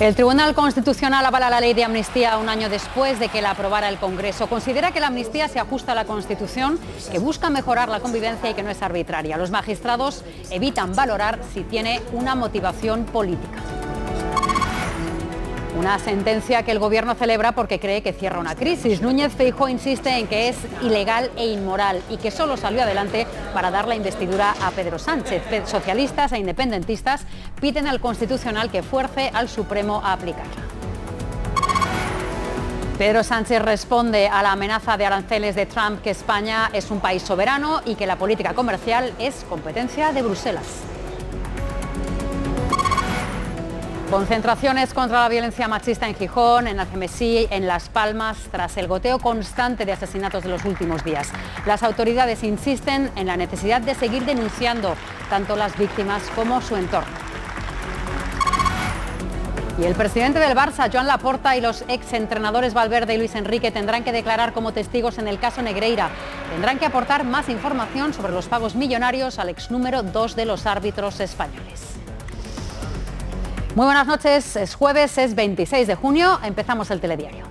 El Tribunal Constitucional avala la ley de amnistía un año después de que la aprobara el Congreso. Considera que la amnistía se ajusta a la Constitución, que busca mejorar la convivencia y que no es arbitraria. Los magistrados evitan valorar si tiene una motivación política. Una sentencia que el Gobierno celebra porque cree que cierra una crisis. Núñez Feijóo insiste en que es ilegal e inmoral y que solo salió adelante para dar la investidura a Pedro Sánchez. Socialistas e independentistas piden al Constitucional que fuerce al Supremo a aplicarla. Pedro Sánchez responde a la amenaza de aranceles de Trump que España es un país soberano y que la política comercial es competencia de Bruselas. Concentraciones contra la violencia machista en Gijón, en Algemesí, en Las Palmas, tras el goteo constante de asesinatos de los últimos días. Las autoridades insisten en la necesidad de seguir denunciando tanto las víctimas como su entorno. Y el presidente del Barça, Joan Laporta, y los exentrenadores Valverde y Luis Enrique tendrán que declarar como testigos en el caso Negreira. Tendrán que aportar más información sobre los pagos millonarios al ex número 2 de los árbitros españoles. Muy buenas noches, es jueves, es 26 de junio, empezamos el telediario.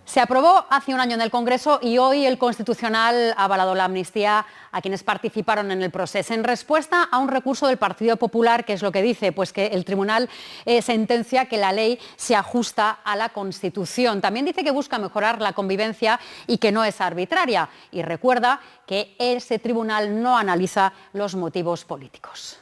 Se aprobó hace un año en el Congreso y hoy el Constitucional ha avalado la amnistía a quienes participaron en el proceso. En respuesta a un recurso del Partido Popular, ¿qué es lo que dice? Pues que el Tribunal sentencia que la ley se ajusta a la Constitución. También dice que busca mejorar la convivencia y que no es arbitraria. Y recuerda que ese tribunal no analiza los motivos políticos.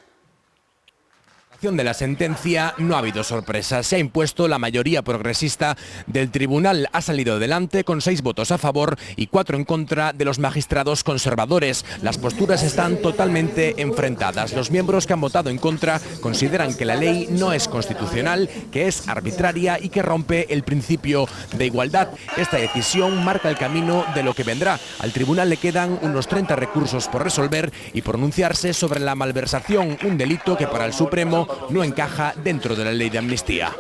De la sentencia no ha habido sorpresas. Se ha impuesto la mayoría progresista del tribunal. Ha salido adelante con 6 votos a favor y 4 en contra de los magistrados conservadores. Las posturas están totalmente enfrentadas. Los miembros que han votado en contra consideran que la ley no es constitucional, que es arbitraria y que rompe el principio de igualdad. Esta decisión marca el camino de lo que vendrá. Al tribunal le quedan unos 30 recursos por resolver y pronunciarse sobre la malversación, un delito que para el Supremo no encaja dentro de la ley de amnistía.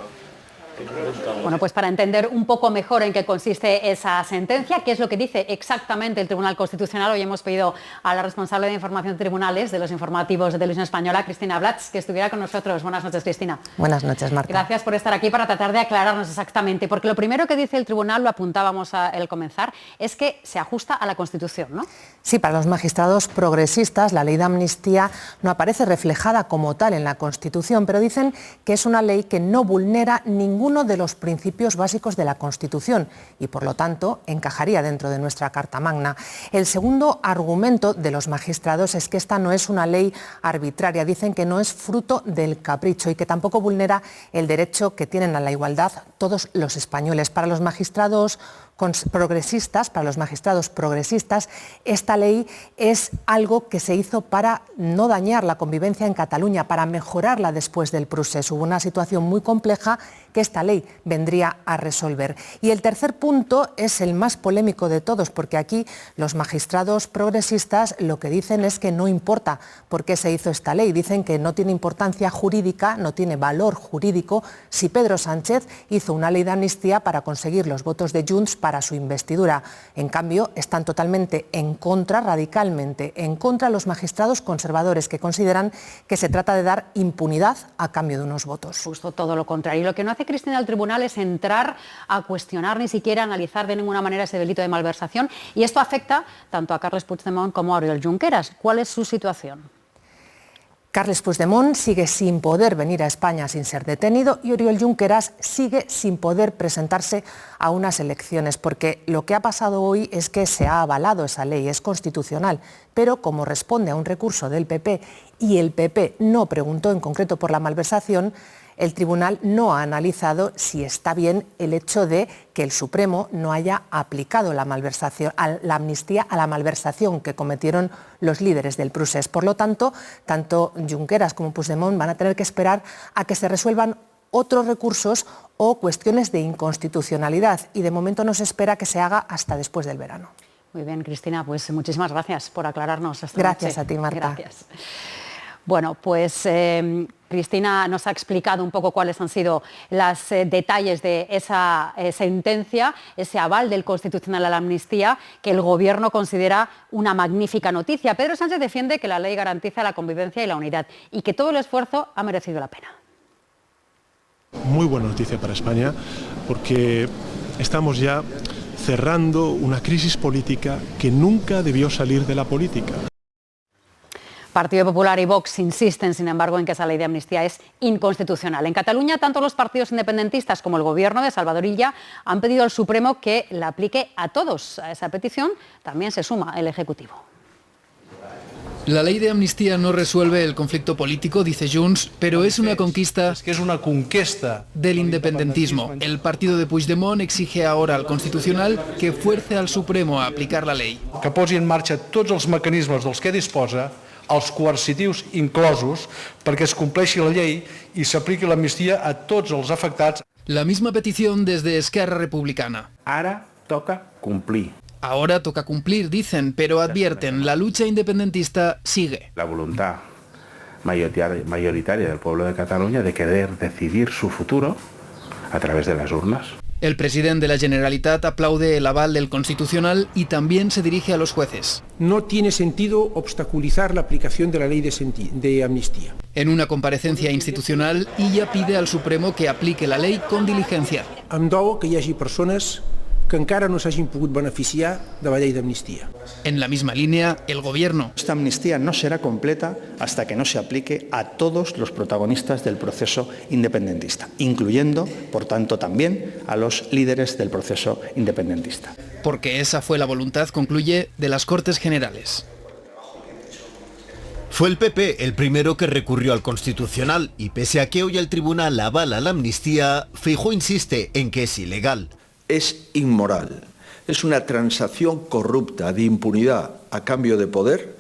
Bueno, pues para entender un poco mejor en qué consiste esa sentencia, qué es lo que dice exactamente el Tribunal Constitucional, hoy hemos pedido a la responsable de información de tribunales de los informativos de Televisión Española, Cristina Blatz, que estuviera con nosotros. Buenas noches, Cristina. Buenas noches, Marta. Gracias por estar aquí para tratar de aclararnos exactamente, porque lo primero que dice el tribunal, lo apuntábamos al comenzar, es que se ajusta a la Constitución, ¿no? Sí, para los magistrados progresistas la ley de amnistía no aparece reflejada como tal en la Constitución, pero dicen que es una ley que no vulnera ninguno de los principios básicos de la Constitución y, por lo tanto, encajaría dentro de nuestra Carta Magna. El segundo argumento de los magistrados es que esta no es una ley arbitraria. Dicen que no es fruto del capricho y que tampoco vulnera el derecho que tienen a la igualdad todos los españoles. Para los magistrados progresistas, esta ley es algo que se hizo para no dañar la convivencia en Cataluña, para mejorarla después del procés. Hubo una situación muy compleja que esta ley vendría a resolver. Y el tercer punto es el más polémico de todos, porque aquí los magistrados progresistas lo que dicen es que no importa por qué se hizo esta ley. Dicen que no tiene importancia jurídica, no tiene valor jurídico si Pedro Sánchez hizo una ley de amnistía para conseguir los votos de Junts para su investidura. En cambio, están totalmente en contra, radicalmente en contra, los magistrados conservadores, que consideran que se trata de dar impunidad a cambio de unos votos. Justo todo lo contrario. Y lo que no hace Cristina al tribunal es entrar a cuestionar, ni siquiera analizar de ninguna manera ese delito de malversación. Y esto afecta tanto a Carles Puigdemont como a Oriol Junqueras. ¿Cuál es su situación? Carles Puigdemont sigue sin poder venir a España sin ser detenido y Oriol Junqueras sigue sin poder presentarse a unas elecciones, porque lo que ha pasado hoy es que se ha avalado esa ley, es constitucional, pero como responde a un recurso del PP y el PP no preguntó en concreto por la malversación, el tribunal no ha analizado si está bien el hecho de que el Supremo no haya aplicado la amnistía a la malversación que cometieron los líderes del procés. Por lo tanto, tanto Junqueras como Puigdemont van a tener que esperar a que se resuelvan otros recursos o cuestiones de inconstitucionalidad, y de momento no se espera que se haga hasta después del verano. Muy bien, Cristina, pues muchísimas gracias por aclararnos esta Gracias noche. a ti, Marta. Gracias. Bueno, pues Cristina nos ha explicado un poco cuáles han sido los detalles de esa sentencia, ese aval del Constitucional a la amnistía, que el Gobierno considera una magnífica noticia. Pedro Sánchez defiende que la ley garantiza la convivencia y la unidad y que todo el esfuerzo ha merecido la pena. Muy buena noticia para España, porque estamos ya cerrando una crisis política que nunca debió salir de la política. Partido Popular y Vox insisten, sin embargo, en que esa ley de amnistía es inconstitucional. En Cataluña, tanto los partidos independentistas como el Gobierno de Salvador Illa han pedido al Supremo que la aplique a todos. A esa petición también se suma el Ejecutivo. La ley de amnistía no resuelve el conflicto político, dice Junts, pero es una conquista del independentismo. El partido de Puigdemont exige ahora al Constitucional que fuerce al Supremo a aplicar la ley. Que posi en marxa tots els mecanismes dels que disposa, els coercitius inclosos, perquè es compleixi la llei i s'apliqui l'amnistia a tots els afectats. La misma petición desde Esquerra Republicana. Ara toca cumplir. Ahora toca cumplir, dicen, pero advierten, la lucha independentista sigue. La voluntad mayoritaria del pueblo de Cataluña de querer decidir su futuro a través de las urnas. El presidente de la Generalitat aplaude el aval del Constitucional y también se dirige a los jueces. No tiene sentido obstaculizar la aplicación de la ley de amnistía. En una comparecencia institucional, Illa pide al Supremo que aplique la ley con diligencia. Em dol que hi hagi persones que encara no s'hagin pogut beneficiar de la llei d'amnistia. En la misma línea, el Gobierno. Esta amnistía no será completa hasta que no se aplique a todos los protagonistas del proceso independentista, incluyendo, por tanto, también a los líderes del proceso independentista. Porque esa fue la voluntad, concluye, de las Cortes Generales. Fue el PP el primero que recurrió al Constitucional y pese a que hoy el Tribunal avala la amnistía, Feijóo insiste en que es ilegal. Es inmoral, es una transacción corrupta de impunidad a cambio de poder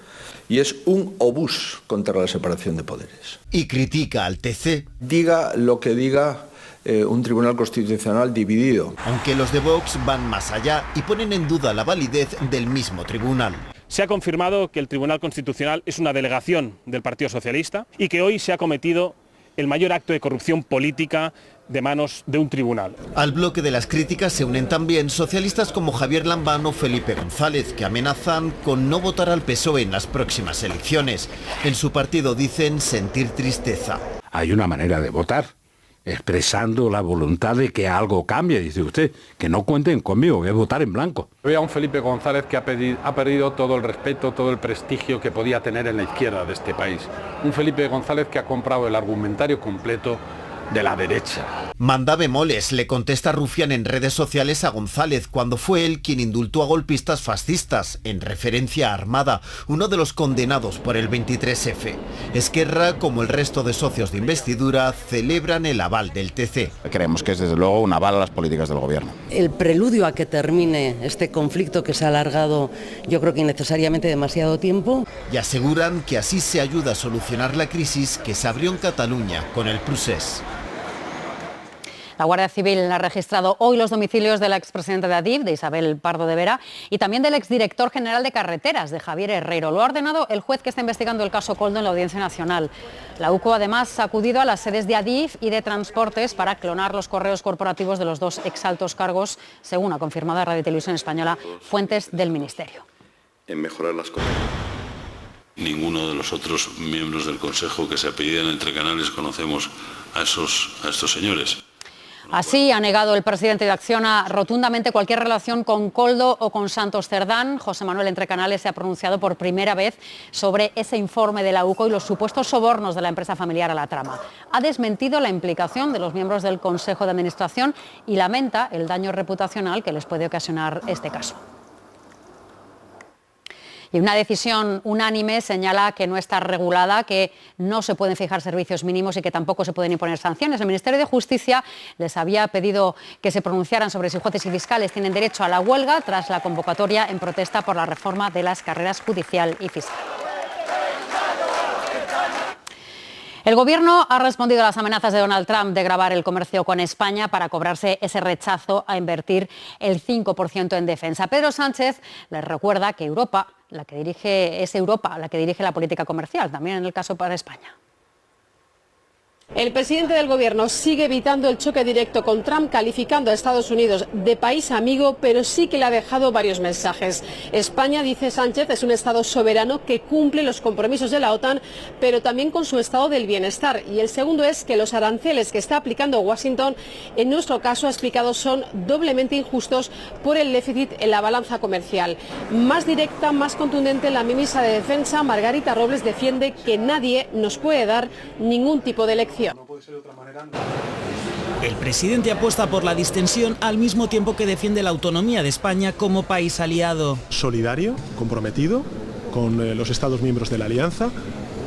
y es un obús contra la separación de poderes. Y critica al TC. Diga lo que diga un tribunal constitucional dividido. Aunque los de Vox van más allá y ponen en duda la validez del mismo tribunal. Se ha confirmado que el Tribunal Constitucional es una delegación del Partido Socialista y que hoy se ha cometido el mayor acto de corrupción política de manos de un tribunal. Al bloque de las críticas se unen también socialistas como Javier Lambán o Felipe González, que amenazan con no votar al PSOE en las próximas elecciones. En su partido dicen sentir tristeza. Hay una manera de votar, expresando la voluntad de que algo cambie, dice usted, que no cuenten conmigo, que es votar en blanco. Veo a un Felipe González que ha perdido todo el respeto, todo el prestigio que podía tener en la izquierda de este país. Un Felipe González que ha comprado el argumentario completo de la derecha. Manda bemoles, le contesta Rufián en redes sociales a González cuando fue él quien indultó a golpistas fascistas, en referencia a Armada, uno de los condenados por el 23F. Esquerra, como el resto de socios de investidura, celebran el aval del TC. Creemos que es desde luego un aval a las políticas del Gobierno. El preludio a que termine este conflicto que se ha alargado, yo creo que innecesariamente demasiado tiempo. Y aseguran que así se ayuda a solucionar la crisis que se abrió en Cataluña con el procés. La Guardia Civil ha registrado hoy los domicilios de la expresidenta de Adif, de Isabel Pardo de Vera, y también del exdirector general de Carreteras, de Javier Herrero. Lo ha ordenado el juez que está investigando el caso Koldo en la Audiencia Nacional. La UCO además ha acudido a las sedes de Adif y de Transportes para clonar los correos corporativos de los dos exaltos cargos, según ha confirmado Radio y Televisión Española fuentes del Ministerio. En mejorar las cosas. Ninguno de los otros miembros del Consejo que se apellidan entre canales conocemos a estos señores. Así ha negado el presidente de Acciona rotundamente cualquier relación con Koldo o con Santos Cerdán. José Manuel Entrecanales se ha pronunciado por primera vez sobre ese informe de la UCO y los supuestos sobornos de la empresa familiar a la trama. Ha desmentido la implicación de los miembros del Consejo de Administración y lamenta el daño reputacional que les puede ocasionar este caso. Y una decisión unánime señala que no está regulada, que no se pueden fijar servicios mínimos y que tampoco se pueden imponer sanciones. El Ministerio de Justicia les había pedido que se pronunciaran sobre si jueces y fiscales tienen derecho a la huelga tras la convocatoria en protesta por la reforma de las carreras judicial y fiscal. El Gobierno ha respondido a las amenazas de Donald Trump de gravar el comercio con España para cobrarse ese rechazo a invertir el 5% en defensa. Pedro Sánchez les recuerda que es Europa la que dirige la política comercial, también en el caso para España. El presidente del gobierno sigue evitando el choque directo con Trump, calificando a Estados Unidos de país amigo, pero sí que le ha dejado varios mensajes. España, dice Sánchez, es un Estado soberano que cumple los compromisos de la OTAN, pero también con su estado del bienestar. Y el segundo es que los aranceles que está aplicando Washington, en nuestro caso, ha explicado, son doblemente injustos por el déficit en la balanza comercial. Más directa, más contundente, la ministra de Defensa, Margarita Robles, defiende que nadie nos puede dar ningún tipo de lección. El presidente apuesta por la distensión al mismo tiempo que defiende la autonomía de España como país aliado. Solidario, comprometido con los Estados miembros de la Alianza,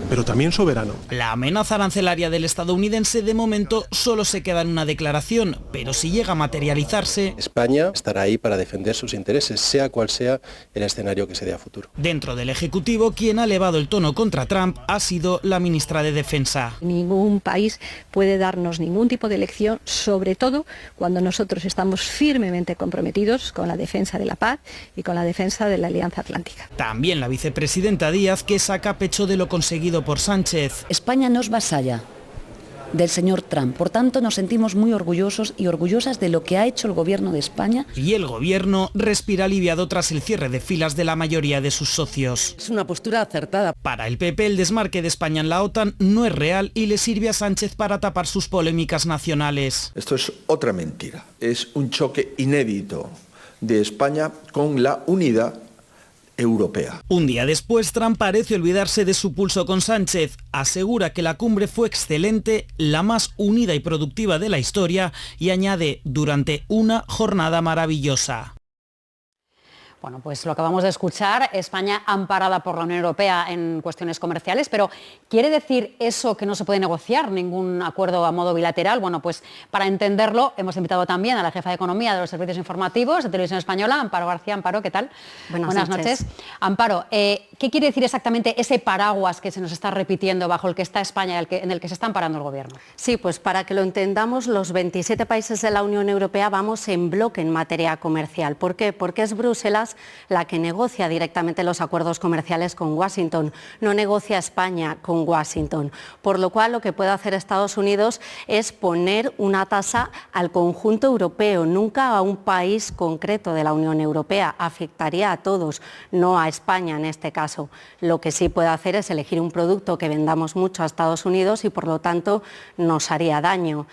pero también soberano. La amenaza arancelaria del estadounidense de momento solo se queda en una declaración, pero si llega a materializarse... España estará ahí para defender sus intereses, sea cual sea el escenario que se dé a futuro. Dentro del Ejecutivo, quien ha elevado el tono contra Trump ha sido la ministra de Defensa. Ningún país puede darnos ningún tipo de lección, sobre todo cuando nosotros estamos firmemente comprometidos con la defensa de la paz y con la defensa de la Alianza Atlántica. También la vicepresidenta Díaz, que saca pecho de lo conseguido por Sánchez. España no es vasalla del señor Trump, por tanto nos sentimos muy orgullosos y orgullosas de lo que ha hecho el gobierno de España. Y el gobierno respira aliviado tras el cierre de filas de la mayoría de sus socios. Es una postura acertada. Para el PP el desmarque de España en la OTAN no es real y le sirve a Sánchez para tapar sus polémicas nacionales. Esto es otra mentira, es un choque inédito de España con la unidad europea. Un día después, Trump parece olvidarse de su pulso con Sánchez. Asegura que la cumbre fue excelente, la más unida y productiva de la historia, y añade, durante una jornada maravillosa. Bueno, pues lo acabamos de escuchar, España amparada por la Unión Europea en cuestiones comerciales, pero ¿quiere decir eso que no se puede negociar ningún acuerdo a modo bilateral? Bueno, pues para entenderlo hemos invitado también a la jefa de Economía de los Servicios Informativos de Televisión Española, Amparo García. Amparo, ¿qué tal? Buenas noches. Amparo, ¿qué quiere decir exactamente ese paraguas que se nos está repitiendo bajo el que está España y en el que se está amparando el Gobierno? Sí, pues para que lo entendamos, los 27 países de la Unión Europea vamos en bloque en materia comercial. ¿Por qué? Porque es Bruselas la que negocia directamente los acuerdos comerciales con Washington, no negocia España con Washington, por lo cual lo que puede hacer Estados Unidos es poner una tasa al conjunto europeo, nunca a un país concreto de la Unión Europea, afectaría a todos, no a España en este caso. Lo que sí puede hacer es elegir un producto que vendamos mucho a Estados Unidos y por lo tanto nos haría daño.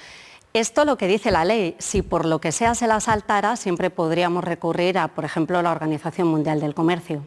Esto lo que dice la ley, si por lo que sea se la saltara, siempre podríamos recurrir a, por ejemplo, la Organización Mundial del Comercio.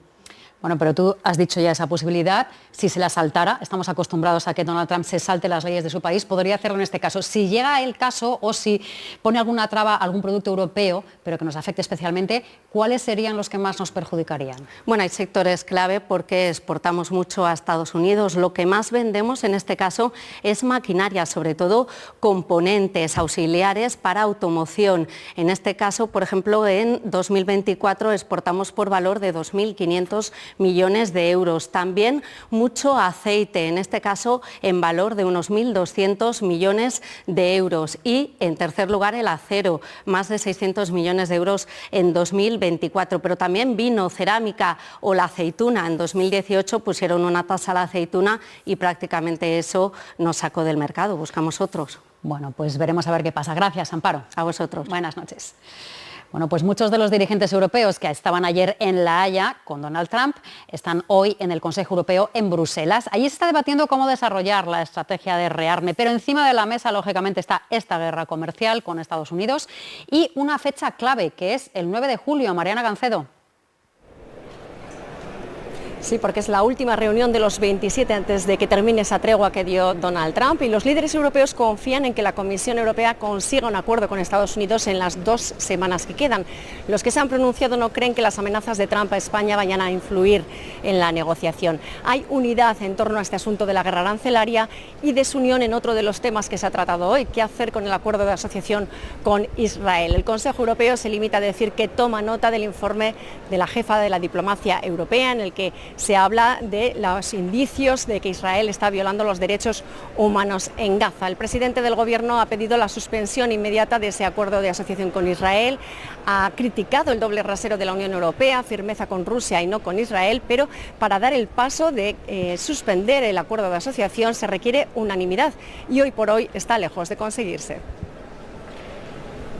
Bueno, pero tú has dicho ya esa posibilidad, si se la saltara, estamos acostumbrados a que Donald Trump se salte las leyes de su país, podría hacerlo en este caso. Si llega el caso o si pone alguna traba a algún producto europeo, pero que nos afecte especialmente, ¿cuáles serían los que más nos perjudicarían? Bueno, hay sectores clave porque exportamos mucho a Estados Unidos. Lo que más vendemos en este caso es maquinaria, sobre todo componentes auxiliares para automoción. En este caso, por ejemplo, en 2024 exportamos por valor de 2.500 millones de euros. También mucho aceite, en este caso en valor de unos 1.200 millones de euros. Y en tercer lugar el acero, más de 600 millones de euros en 2024. Pero también vino, cerámica o la aceituna. En 2018 pusieron una tasa a la aceituna y prácticamente eso nos sacó del mercado. Buscamos otros. Bueno, pues veremos a ver qué pasa. Gracias, Amparo. A vosotros. Buenas noches. Bueno, pues muchos de los dirigentes europeos que estaban ayer en La Haya con Donald Trump están hoy en el Consejo Europeo en Bruselas. Allí se está debatiendo cómo desarrollar la estrategia de rearme, pero encima de la mesa, lógicamente, está esta guerra comercial con Estados Unidos y una fecha clave, que es el 9 de julio. Mariana Gancedo. Sí, porque es la última reunión de los 27 antes de que termine esa tregua que dio Donald Trump y los líderes europeos confían en que la Comisión Europea consiga un acuerdo con Estados Unidos en las 2 semanas que quedan. Los que se han pronunciado no creen que las amenazas de Trump a España vayan a influir en la negociación. Hay unidad en torno a este asunto de la guerra arancelaria y desunión en otro de los temas que se ha tratado hoy, qué hacer con el acuerdo de asociación con Israel. El Consejo Europeo se limita a decir que toma nota del informe de la jefa de la diplomacia europea en el que se habla de los indicios de que Israel está violando los derechos humanos en Gaza. El presidente del gobierno ha pedido la suspensión inmediata de ese acuerdo de asociación con Israel, ha criticado el doble rasero de la Unión Europea, firmeza con Rusia y no con Israel, pero para dar el paso de suspender el acuerdo de asociación se requiere unanimidad y hoy por hoy está lejos de conseguirse.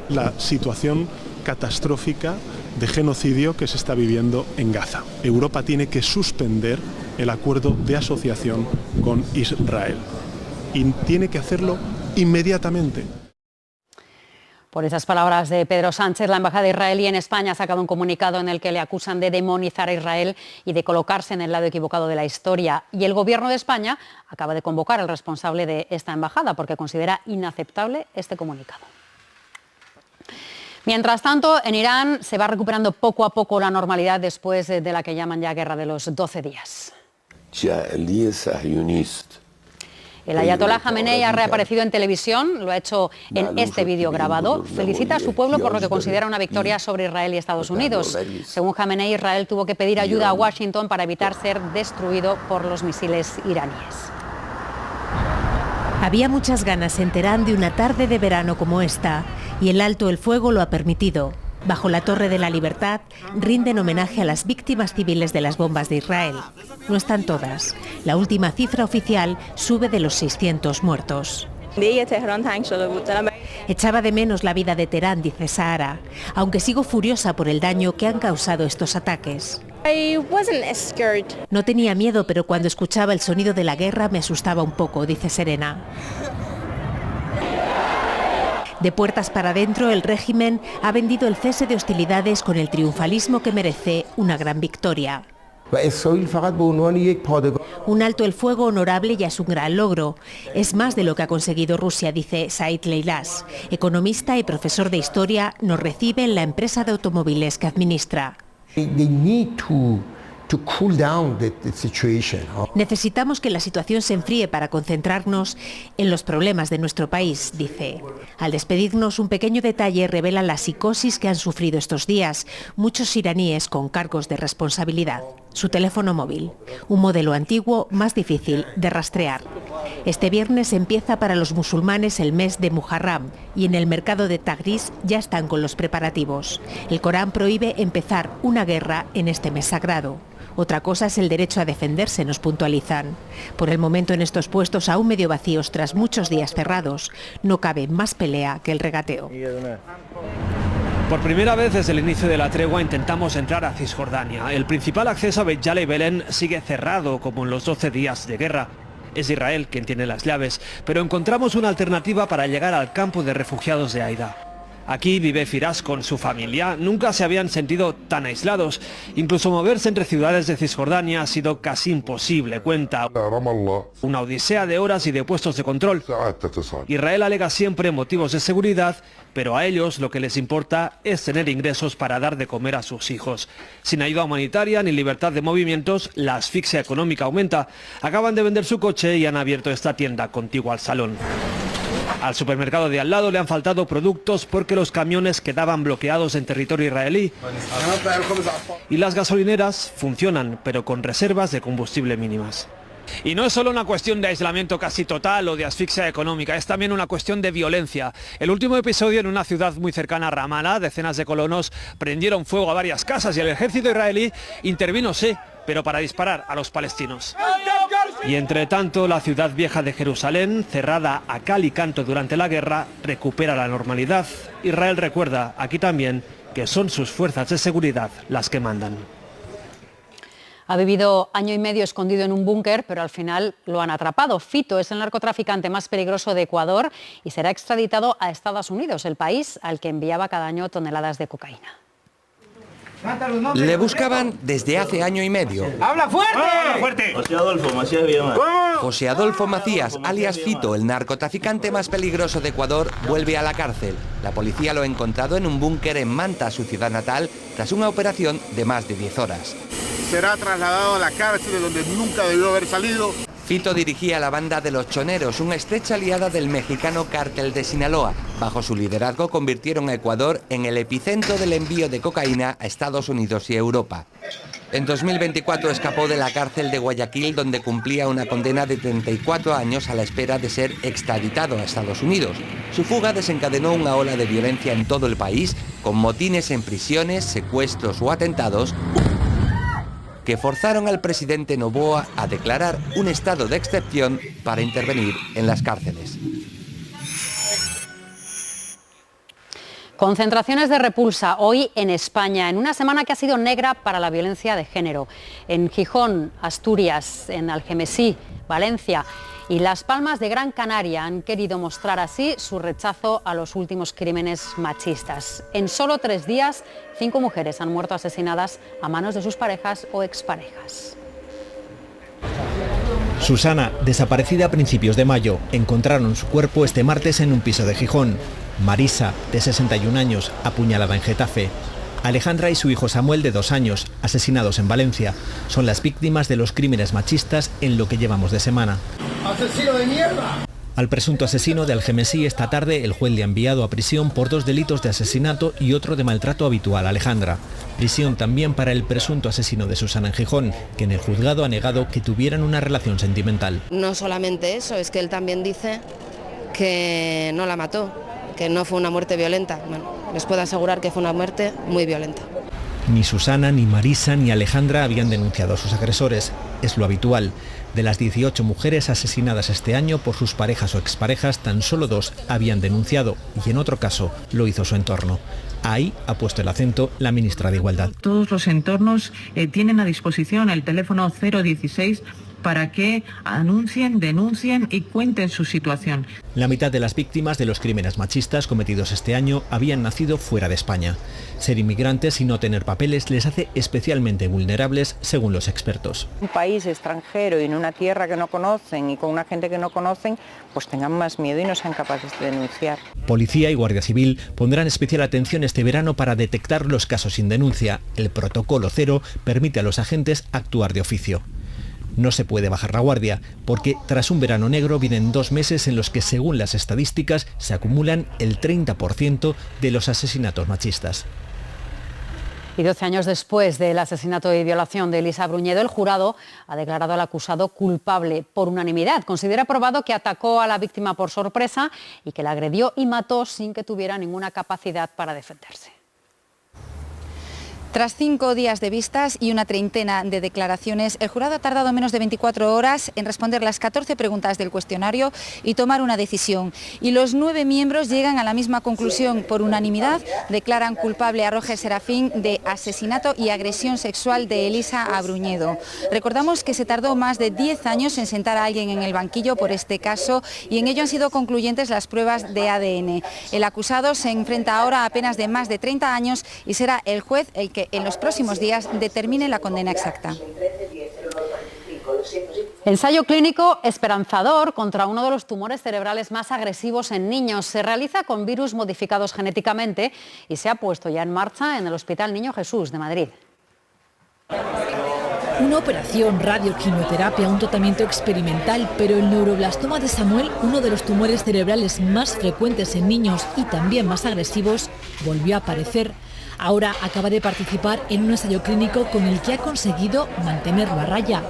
La situación catastrófica de genocidio que se está viviendo en Gaza. Europa tiene que suspender el acuerdo de asociación con Israel y tiene que hacerlo inmediatamente. Por esas palabras de Pedro Sánchez, la embajada israelí en España ha sacado un comunicado en el que le acusan de demonizar a Israel y de colocarse en el lado equivocado de la historia. Y el gobierno de España acaba de convocar al responsable de esta embajada porque considera inaceptable este comunicado. Mientras tanto, en Irán se va recuperando poco a poco la normalidad después de la que llaman ya guerra de los 12 días. El ayatolá Jamenei ha reaparecido en televisión, lo ha hecho en este vídeo grabado. Felicita a su pueblo por lo que considera una victoria sobre Israel y Estados Unidos. Según Jamenei, Israel tuvo que pedir ayuda a Washington para evitar ser destruido por los misiles iraníes. Había muchas ganas en Teherán de una tarde de verano como esta, y el alto el fuego lo ha permitido. Bajo la Torre de la Libertad rinden homenaje a las víctimas civiles de las bombas de Israel. No están todas. La última cifra oficial sube de los 600 muertos. Echaba de menos la vida de Teherán, dice Sahara, aunque sigo furiosa por el daño que han causado estos ataques. No tenía miedo, pero cuando escuchaba el sonido de la guerra me asustaba un poco, dice Serena. De puertas para adentro, el régimen ha vendido el cese de hostilidades con el triunfalismo que merece una gran victoria. Un alto el fuego honorable ya es un gran logro. Es más de lo que ha conseguido Rusia, dice Said Leilas, economista y profesor de historia, nos recibe en la empresa de automóviles que administra. Necesitamos que la situación se enfríe para concentrarnos en los problemas de nuestro país, dice. Al despedirnos, un pequeño detalle revela la psicosis que han sufrido estos días muchos iraníes con cargos de responsabilidad. Su teléfono móvil, un modelo antiguo más difícil de rastrear. Este viernes empieza para los musulmanes el mes de Muharram y en el mercado de Tabriz ya están con los preparativos. El Corán prohíbe empezar una guerra en este mes sagrado. Otra cosa es el derecho a defenderse, nos puntualizan. Por el momento en estos puestos aún medio vacíos tras muchos días cerrados, no cabe más pelea que el regateo. Por primera vez desde el inicio de la tregua intentamos entrar a Cisjordania. El principal acceso a Beit Jala y Belén sigue cerrado como en los 12 días de guerra. Es Israel quien tiene las llaves, pero encontramos una alternativa para llegar al campo de refugiados de Aida. Aquí vive Firas con su familia. Nunca se habían sentido tan aislados. Incluso moverse entre ciudades de Cisjordania ha sido casi imposible, cuenta. Una odisea de horas y de puestos de control. Israel alega siempre motivos de seguridad, pero a ellos lo que les importa es tener ingresos para dar de comer a sus hijos. Sin ayuda humanitaria ni libertad de movimientos, la asfixia económica aumenta. Acaban de vender su coche y han abierto esta tienda contigua al salón. Al supermercado de al lado le han faltado productos porque los camiones quedaban bloqueados en territorio israelí. Y las gasolineras funcionan, pero con reservas de combustible mínimas. Y no es solo una cuestión de aislamiento casi total o de asfixia económica, es también una cuestión de violencia. El último episodio en una ciudad muy cercana a Ramallah, decenas de colonos prendieron fuego a varias casas y el ejército israelí intervino, sí, pero para disparar a los palestinos. Y entre tanto, la ciudad vieja de Jerusalén, cerrada a cal y canto durante la guerra, recupera la normalidad. Israel recuerda aquí también que son sus fuerzas de seguridad las que mandan. Ha vivido año y medio escondido en un búnker, pero al final lo han atrapado. Fito es el narcotraficante más peligroso de Ecuador y será extraditado a Estados Unidos, el país al que enviaba cada año toneladas de cocaína. Le buscaban desde hace año y medio. ¡Habla fuerte! ¡Habla fuerte! José Adolfo Macías Villamar. José Adolfo Macías, alias Fito, el narcotraficante más peligroso de Ecuador, vuelve a la cárcel. La policía lo ha encontrado en un búnker en Manta, su ciudad natal, tras una operación de más de 10 horas. Será trasladado a la cárcel de donde nunca debió haber salido. Fito dirigía la banda de Los Choneros, una estrecha aliada del mexicano Cártel de Sinaloa. Bajo su liderazgo convirtieron a Ecuador en el epicentro del envío de cocaína a Estados Unidos y Europa. En 2024 escapó de la cárcel de Guayaquil, donde cumplía una condena de 34 años a la espera de ser extraditado a Estados Unidos. Su fuga desencadenó una ola de violencia en todo el país, con motines en prisiones, secuestros o atentados que forzaron al presidente Noboa a declarar un estado de excepción para intervenir en las cárceles. Concentraciones de repulsa hoy en España, en una semana que ha sido negra para la violencia de género. En Gijón, Asturias, en Algemesí, Valencia y Las Palmas de Gran Canaria han querido mostrar así su rechazo a los últimos crímenes machistas. En solo 3 días, 5 mujeres han muerto asesinadas a manos de sus parejas o exparejas. Susana, desaparecida a principios de mayo, encontraron su cuerpo este martes en un piso de Gijón. Marisa, de 61 años, apuñalada en Getafe. Alejandra y su hijo Samuel, de 2 años, asesinados en Valencia. Son las víctimas de los crímenes machistas en lo que llevamos de semana. ¡Asesino de mierda! Al presunto asesino de Algemesí esta tarde el juez le ha enviado a prisión por 2 delitos de asesinato y otro de maltrato habitual a Alejandra. Prisión también para el presunto asesino de Susana en Gijón, que en el juzgado ha negado que tuvieran una relación sentimental. No solamente eso, es que él también dice que no la mató, que no fue una muerte violenta. Bueno, les puedo asegurar que fue una muerte muy violenta. Ni Susana, ni Marisa, ni Alejandra habían denunciado a sus agresores. Es lo habitual. De las 18 mujeres asesinadas este año por sus parejas o exparejas, tan solo 2 habían denunciado y en otro caso lo hizo su entorno. Ahí ha puesto el acento la ministra de Igualdad. Todos los entornos tienen a disposición el teléfono 016 para que anuncien, denuncien y cuenten su situación. La mitad de las víctimas de los crímenes machistas cometidos este año habían nacido fuera de España. Ser inmigrantes y no tener papeles les hace especialmente vulnerables, según los expertos. Un país extranjero y en una tierra que no conocen y con una gente que no conocen, pues tengan más miedo y no sean capaces de denunciar. Policía y Guardia Civil pondrán especial atención este verano para detectar los casos sin denuncia. El protocolo 0 permite a los agentes actuar de oficio. No se puede bajar la guardia, porque tras un verano negro vienen 2 meses en los que, según las estadísticas, se acumulan el 30% de los asesinatos machistas. Y 12 años después del asesinato y violación de Elisa Bruñedo, el jurado ha declarado al acusado culpable por unanimidad. Considera probado que atacó a la víctima por sorpresa y que la agredió y mató sin que tuviera ninguna capacidad para defenderse. Tras 5 días de vistas y una treintena de declaraciones, el jurado ha tardado menos de 24 horas en responder las 14 preguntas del cuestionario y tomar una decisión. Y los 9 miembros llegan a la misma conclusión. Por unanimidad, declaran culpable a Roger Serafín de asesinato y agresión sexual de Elisa Bruñedo. Recordamos que se tardó más de 10 años en sentar a alguien en el banquillo por este caso y en ello han sido concluyentes las pruebas de ADN. El acusado se enfrenta ahora a penas de más de 30 años y será el juez el que en los próximos días determine la condena exacta. Ensayo clínico esperanzador contra uno de los tumores cerebrales más agresivos en niños. Se realiza con virus modificados genéticamente y se ha puesto ya en marcha en el Hospital Niño Jesús de Madrid. Una operación, radioquimioterapia, un tratamiento experimental, pero el neuroblastoma de Samuel, uno de los tumores cerebrales más frecuentes en niños y también más agresivos, volvió a aparecer. Ahora acaba de participar en un ensayo clínico con el que ha conseguido mantenerlo a raya.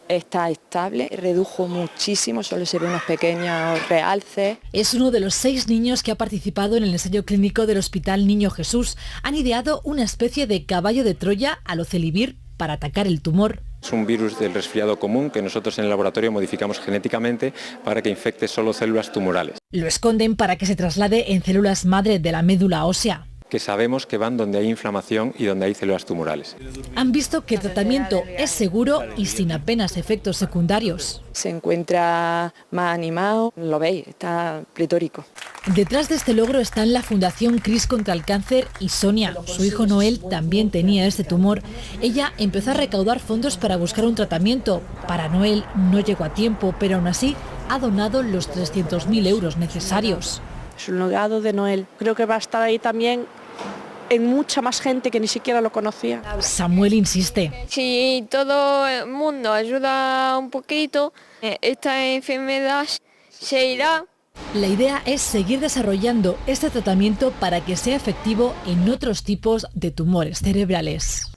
Está estable, redujo muchísimo, solo se ven unos pequeños realces. Es uno de los 6 niños que ha participado en el ensayo clínico del Hospital Niño Jesús. Han ideado una especie de caballo de Troya a lo Celibir para atacar el tumor. Es un virus del resfriado común que nosotros en el laboratorio modificamos genéticamente para que infecte solo células tumorales. Lo esconden para que se traslade en células madre de la médula ósea, que sabemos que van donde hay inflamación y donde hay células tumorales. Han visto que el tratamiento es seguro y sin apenas efectos secundarios. Se encuentra más animado, lo veis, está pletórico. Detrás de este logro están la Fundación CRIS contra el Cáncer y Sonia. Su hijo Noel también tenía este tumor. Ella empezó a recaudar fondos para buscar un tratamiento. Para Noel no llegó a tiempo, pero aún así ha donado los 300.000 euros necesarios. Es un legado de Noel. Creo que va a estar ahí también en mucha más gente que ni siquiera lo conocía. Samuel insiste. Si todo el mundo ayuda un poquito, esta enfermedad se irá La idea es seguir desarrollando este tratamiento para que sea efectivo en otros tipos de tumores cerebrales.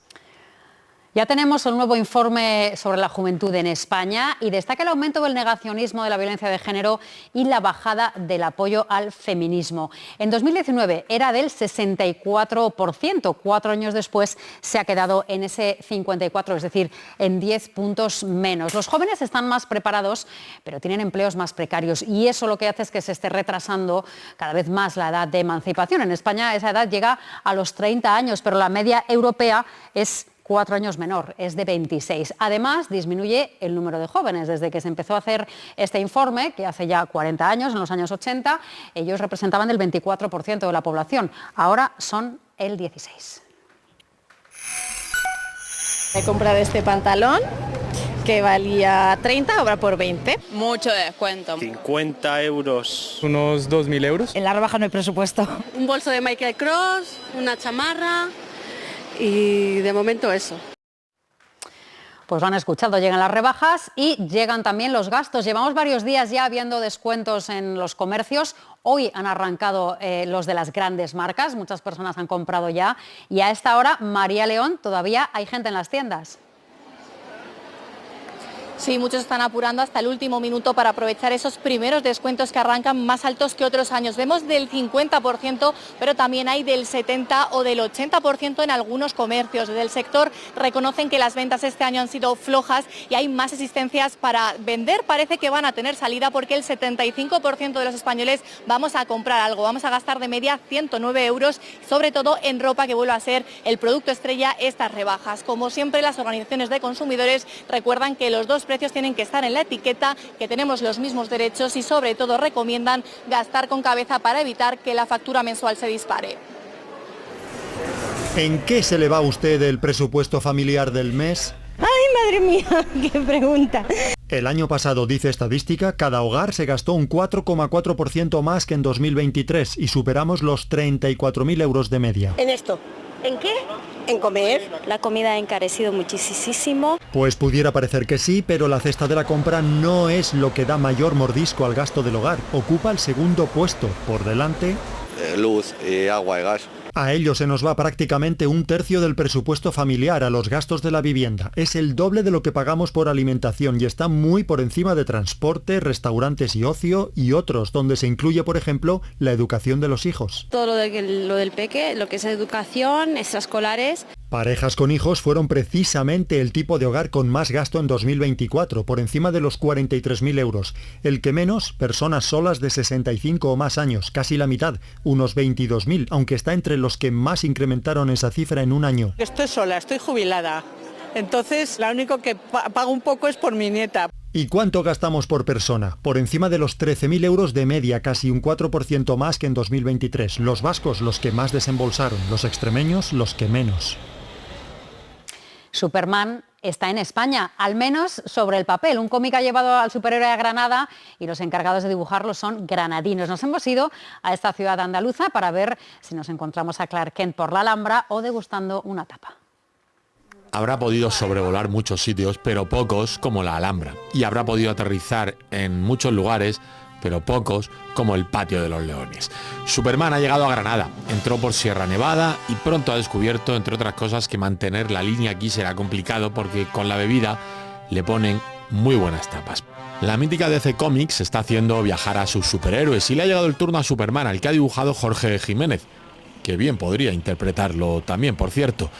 Ya tenemos el nuevo informe sobre la juventud en España y destaca el aumento del negacionismo de la violencia de género y la bajada del apoyo al feminismo. En 2019 era del 64%, 4 años después se ha quedado en ese 54%, es decir, en 10 puntos menos. Los jóvenes están más preparados, pero tienen empleos más precarios y eso lo que hace es que se esté retrasando cada vez más la edad de emancipación. En España esa edad llega a los 30 años, pero la media europea es 4 años menor, es de 26. Además, disminuye el número de jóvenes. Desde que se empezó a hacer este informe, que hace ya 40 años, en los años 80, ellos representaban el 24% de la población. Ahora son el 16%. He comprado este pantalón que valía 30, ahora por 20. Mucho descuento. 50 euros, unos 2.000 euros. En la rebaja no hay presupuesto. Un bolso de Michael Kors, una chamarra. Y de momento eso. Pues lo han escuchado, llegan las rebajas y llegan también los gastos. Llevamos varios días ya viendo descuentos en los comercios. Hoy han arrancado los de las grandes marcas, muchas personas han comprado ya. Y a esta hora, María León, todavía hay gente en las tiendas. Sí, muchos están apurando hasta el último minuto para aprovechar esos primeros descuentos que arrancan más altos que otros años. Vemos del 50%, pero también hay del 70% o del 80% en algunos comercios. Del sector reconocen que las ventas este año han sido flojas y hay más existencias para vender. Parece que van a tener salida porque el 75% de los españoles vamos a comprar algo. Vamos a gastar de media 109 euros, sobre todo en ropa, que vuelve a ser el producto estrella estas rebajas. Como siempre, las organizaciones de consumidores recuerdan que los dos precios tienen que estar en la etiqueta, que tenemos los mismos derechos y sobre todo recomiendan gastar con cabeza para evitar que la factura mensual se dispare. ¿En qué se le va a usted el presupuesto familiar del mes? ¡Ay, madre mía! ¡Qué pregunta! El año pasado, dice estadística, cada hogar se gastó un 4,4% más que en 2023 y superamos los 34.000 euros de media. En esto. ¿En qué? En comer. La comida ha encarecido muchísimo. Pues pudiera parecer que sí, pero la cesta de la compra no es lo que da mayor mordisco al gasto del hogar. Ocupa el segundo puesto, por delante... luz, agua y gas. A ello se nos va prácticamente un tercio del presupuesto familiar a los gastos de la vivienda. Es el doble de lo que pagamos por alimentación y está muy por encima de transporte, restaurantes y ocio y otros, donde se incluye, por ejemplo, la educación de los hijos. Todo lo del peque, lo que es educación, extraescolares. Parejas con hijos fueron precisamente el tipo de hogar con más gasto en 2024, por encima de los 43.000 euros. El que menos, personas solas de 65 o más años, casi la mitad, unos 22.000, aunque está entre los que más incrementaron esa cifra en un año. Estoy sola, estoy jubilada. Entonces, lo único que pago un poco es por mi nieta. ¿Y cuánto gastamos por persona? Por encima de los 13.000 euros de media, casi un 4% más que en 2023. Los vascos los que más desembolsaron, los extremeños los que menos. Superman está en España, al menos sobre el papel. Un cómic ha llevado al superhéroe a Granada y los encargados de dibujarlo son granadinos. Nos hemos ido a esta ciudad andaluza para ver si nos encontramos a Clark Kent por la Alhambra o degustando una tapa. Habrá podido sobrevolar muchos sitios, pero pocos como la Alhambra. Y habrá podido aterrizar en muchos lugares, pero pocos como el Patio de los Leones. Superman ha llegado a Granada, entró por Sierra Nevada y pronto ha descubierto, entre otras cosas, que mantener la línea aquí será complicado porque con la bebida le ponen muy buenas tapas. La mítica DC Comics está haciendo viajar a sus superhéroes y le ha llegado el turno a Superman, al que ha dibujado Jorge Jiménez, que bien podría interpretarlo también, por cierto.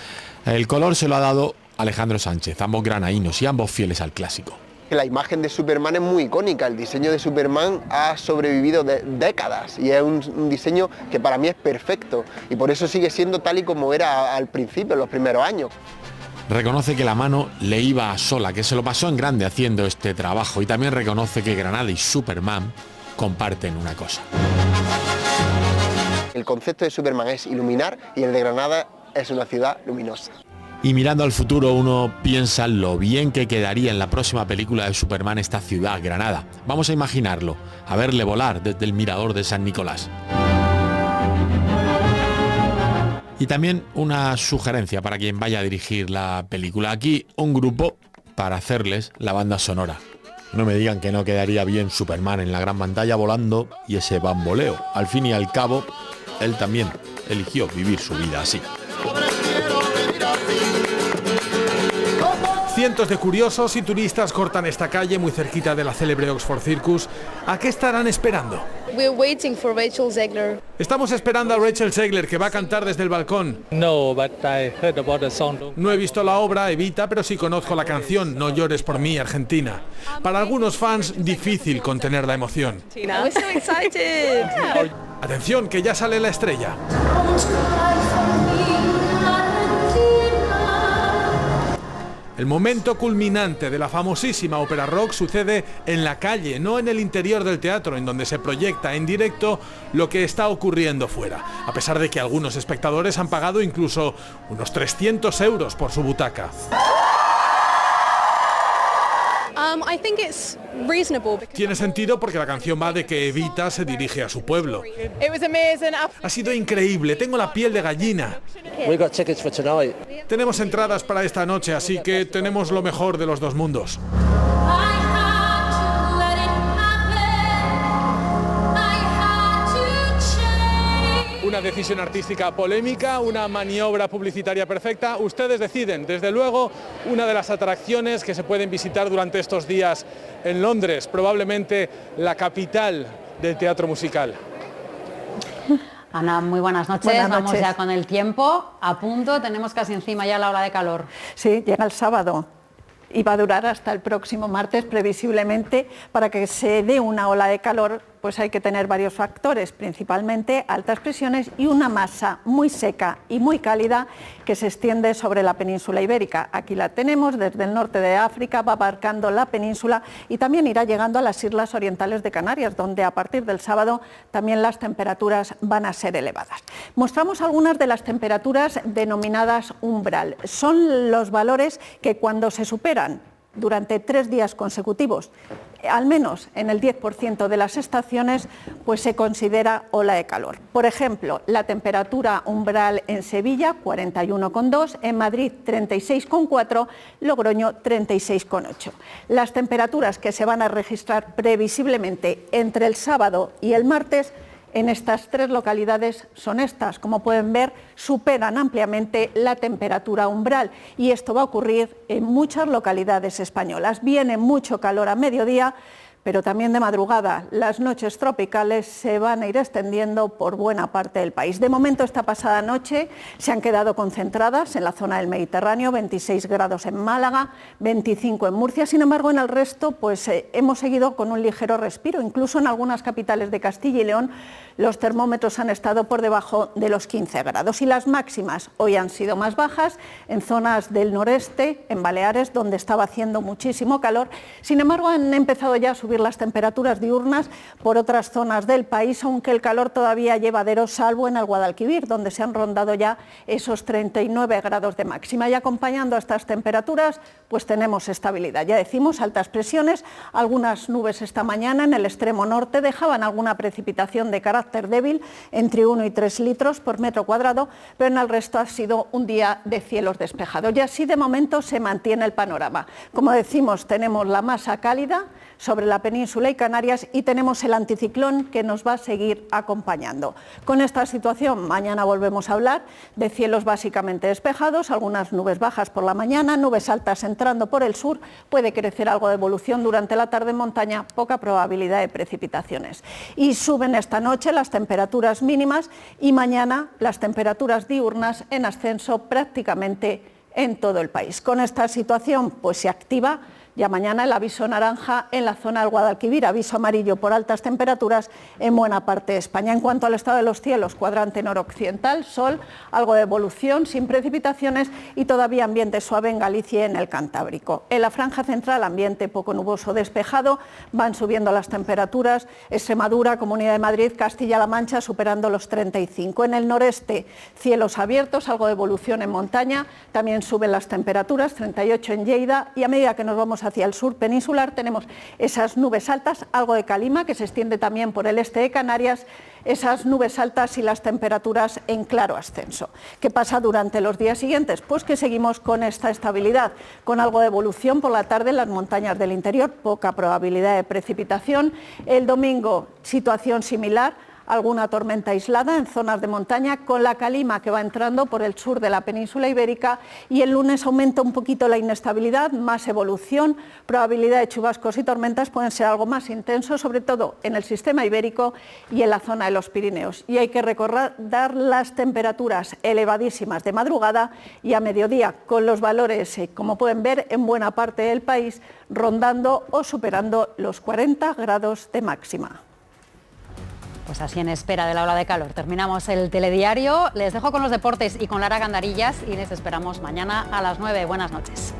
El color se lo ha dado Alejandro Sánchez, ambos granadinos y ambos fieles al clásico. La imagen de Superman es muy icónica, el diseño de Superman ha sobrevivido décadas y es un diseño que para mí es perfecto y por eso sigue siendo tal y como era al principio, en los primeros años. Reconoce que la mano le iba sola, que se lo pasó en grande haciendo este trabajo y también reconoce que Granada y Superman comparten una cosa. El concepto de Superman es iluminar y el de Granada es una ciudad luminosa. Y mirando al futuro uno piensa lo bien que quedaría en la próxima película de Superman esta ciudad, Granada. Vamos a imaginarlo, a verle volar desde el mirador de San Nicolás. Y también una sugerencia para quien vaya a dirigir la película. Aquí un grupo para hacerles la banda sonora. No me digan que no quedaría bien Superman en la gran pantalla volando y ese bamboleo. Al fin y al cabo, él también eligió vivir su vida así. Cientos de curiosos y turistas cortan esta calle muy cerquita de la célebre Oxford Circus. ¿A qué estarán esperando? Estamos esperando a Rachel Zegler, que va a cantar desde el balcón. No he visto la obra, Evita, pero sí conozco la canción No llores por mí, Argentina. Para algunos fans, difícil contener la emoción. Atención, que ya sale la estrella. El momento culminante de la famosísima ópera rock sucede en la calle, no en el interior del teatro, en donde se proyecta en directo lo que está ocurriendo fuera, a pesar de que algunos espectadores han pagado incluso unos 300 euros por su butaca. Tiene sentido porque la canción va de que Evita se dirige a su pueblo. Ha sido increíble, tengo la piel de gallina. Tenemos entradas para esta noche, así que tenemos lo mejor de los dos mundos. Una decisión artística polémica, una maniobra publicitaria perfecta. Ustedes deciden. Desde luego, una de las atracciones que se pueden visitar durante estos días en Londres, probablemente la capital del teatro musical. Ana, muy buenas noches. Vamos ya con el tiempo a punto. Tenemos casi encima ya la ola de calor. Sí, llega el sábado y va a durar hasta el próximo martes, previsiblemente. Para que se dé una ola de calor, pues hay que tener varios factores, principalmente altas presiones y una masa muy seca y muy cálida que se extiende sobre la península ibérica. Aquí la tenemos, desde el norte de África, va abarcando la península y también irá llegando a las islas orientales de Canarias, donde a partir del sábado también las temperaturas van a ser elevadas. Mostramos algunas de las temperaturas denominadas umbral. Son los valores que cuando se superan durante 3 días consecutivos, al menos en el 10% de las estaciones, pues se considera ola de calor. Por ejemplo, la temperatura umbral en Sevilla, 41,2, en Madrid, 36,4, Logroño, 36,8. Las temperaturas que se van a registrar previsiblemente entre el sábado y el martes en estas 3 localidades son estas. Como pueden ver, superan ampliamente la temperatura umbral y esto va a ocurrir en muchas localidades españolas. Viene mucho calor a mediodía, pero también de madrugada. Las noches tropicales se van a ir extendiendo por buena parte del país. De momento, esta pasada noche se han quedado concentradas en la zona del Mediterráneo, 26 grados en Málaga, 25 en Murcia. Sin embargo, en el resto pues hemos seguido con un ligero respiro. Incluso en algunas capitales de Castilla y León los termómetros han estado por debajo de los 15 grados. Y las máximas hoy han sido más bajas en zonas del noreste, en Baleares, donde estaba haciendo muchísimo calor. Sin embargo, han empezado ya a subir las temperaturas diurnas por otras zonas del país, aunque el calor todavía llevadero, salvo en el Guadalquivir, donde se han rondado ya esos 39 grados de máxima. Y acompañando a estas temperaturas, pues tenemos estabilidad. Ya decimos, altas presiones, algunas nubes esta mañana en el extremo norte dejaban alguna precipitación de carácter débil, entre 1 y 3 litros por metro cuadrado, pero en el resto ha sido un día de cielos despejados. Y así de momento se mantiene el panorama. Como decimos, tenemos la masa cálida sobre la península y Canarias y tenemos el anticiclón que nos va a seguir acompañando. Con esta situación mañana volvemos a hablar de cielos básicamente despejados, algunas nubes bajas por la mañana, nubes altas entrando por el sur, puede crecer algo de evolución durante la tarde en montaña, poca probabilidad de precipitaciones. Y suben esta noche las temperaturas mínimas y mañana las temperaturas diurnas en ascenso prácticamente en todo el país. Con esta situación pues se activa ya mañana el aviso naranja en la zona del Guadalquivir, aviso amarillo por altas temperaturas en buena parte de España. En cuanto al estado de los cielos, cuadrante noroccidental, sol, algo de evolución, sin precipitaciones y todavía ambiente suave en Galicia y en el Cantábrico. En la franja central, ambiente poco nuboso despejado, van subiendo las temperaturas, Extremadura, Comunidad de Madrid, Castilla-La Mancha superando los 35. En el noreste, cielos abiertos, algo de evolución en montaña, también suben las temperaturas, 38 en Lleida y a medida que nos vamos hacia el sur peninsular tenemos esas nubes altas, algo de calima que se extiende también por el este de Canarias, esas nubes altas y las temperaturas en claro ascenso. ¿Qué pasa durante los días siguientes? Pues que seguimos con esta estabilidad, con algo de evolución por la tarde en las montañas del interior, poca probabilidad de precipitación. El domingo, situación similar, alguna tormenta aislada en zonas de montaña con la calima que va entrando por el sur de la península ibérica, y el lunes aumenta un poquito la inestabilidad, más evolución, probabilidad de chubascos y tormentas pueden ser algo más intensos, sobre todo en el sistema ibérico y en la zona de los Pirineos. Y hay que recordar las temperaturas elevadísimas de madrugada y a mediodía, con los valores, como pueden ver, en buena parte del país rondando o superando los 40 grados de máxima. Pues así, en espera de la ola de calor, terminamos el telediario. Les dejo con los deportes y con Lara Gandarillas y les esperamos mañana a las 9. Buenas noches.